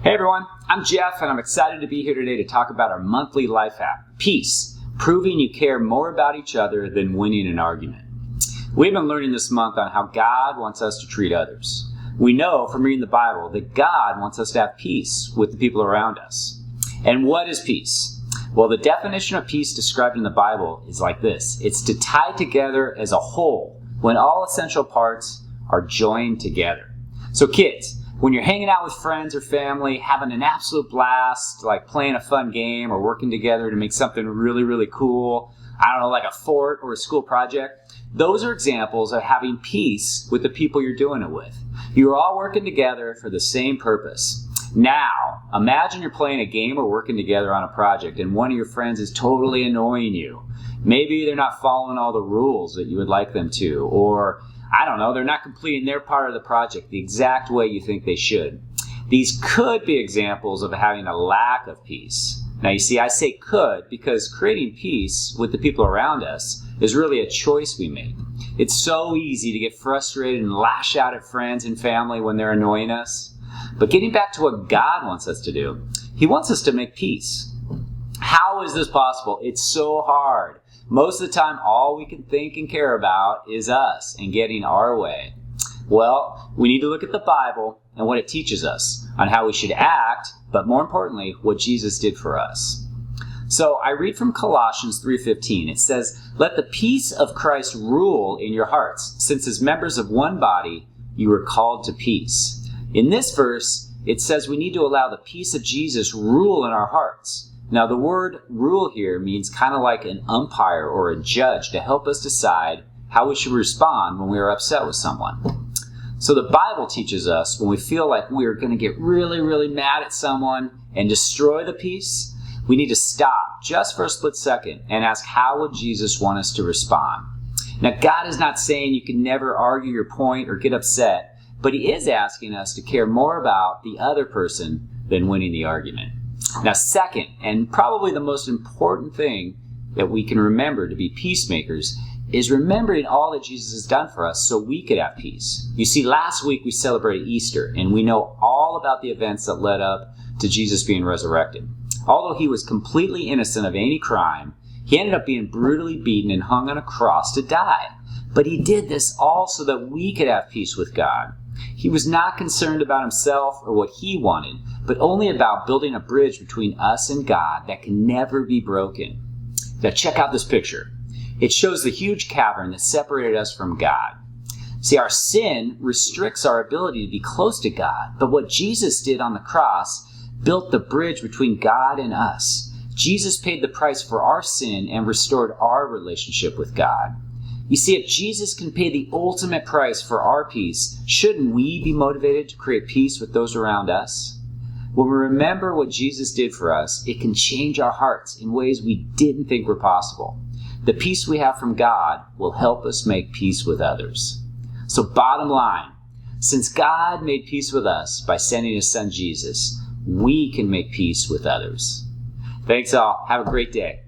Hey everyone, I'm Jeff and I'm excited to be here today to talk about our monthly life hack, Peace, proving you care more about each other than winning an argument. We've been learning this month on how God wants us to treat others. We know from reading the Bible that God wants us to have peace with the people around us. And what is peace? Well, the definition of peace described in the Bible is like this. It's to tie together as a whole when all essential parts are joined together. So kids, when you're hanging out with friends or family, having an absolute blast, like playing a fun game or working together to make something really, really cool, I don't know, like a fort or a school project, those are examples of having peace with the people you're doing it with. You're all working together for the same purpose. Now, imagine you're playing a game or working together on a project and one of your friends is totally annoying you. Maybe they're not following all the rules that you would like them to, or I don't know, they're not completing their part of the project the exact way you think they should. These could be examples of having a lack of peace. Now you see, I say could because creating peace with the people around us is really a choice we make. It's so easy to get frustrated and lash out at friends and family when they're annoying us. But getting back to what God wants us to do, He wants us to make peace. How is this possible? It's so hard. Most of the time, all we can think and care about is us and getting our way. Well, we need to look at the Bible and what it teaches us on how we should act, but more importantly, what Jesus did for us. So I read from Colossians 3:15. It says, "Let the peace of Christ rule in your hearts, since as members of one body, you were called to peace." In this verse, it says we need to allow the peace of Jesus rule in our hearts. Now, the word rule here means kind of like an umpire or a judge to help us decide how we should respond when we are upset with someone. So the Bible teaches us when we feel like we are going to get really, really mad at someone and destroy the peace, we need to stop just for a split second and ask, how would Jesus want us to respond? Now, God is not saying you can never argue your point or get upset, but He is asking us to care more about the other person than winning the argument. Now, second, and probably the most important thing that we can remember to be peacemakers is remembering all that Jesus has done for us so we could have peace. You see, last week we celebrated Easter, and we know all about the events that led up to Jesus being resurrected. Although He was completely innocent of any crime, He ended up being brutally beaten and hung on a cross to die. But He did this all so that we could have peace with God. He was not concerned about Himself or what He wanted, but only about building a bridge between us and God that can never be broken. Now check out this picture. It shows the huge cavern that separated us from God. See, our sin restricts our ability to be close to God, but what Jesus did on the cross built the bridge between God and us. Jesus paid the price for our sin and restored our relationship with God. You see, if Jesus can pay the ultimate price for our peace, shouldn't we be motivated to create peace with those around us? When we remember what Jesus did for us, it can change our hearts in ways we didn't think were possible. The peace we have from God will help us make peace with others. So bottom line, since God made peace with us by sending His Son Jesus, we can make peace with others. Thanks all. Have a great day.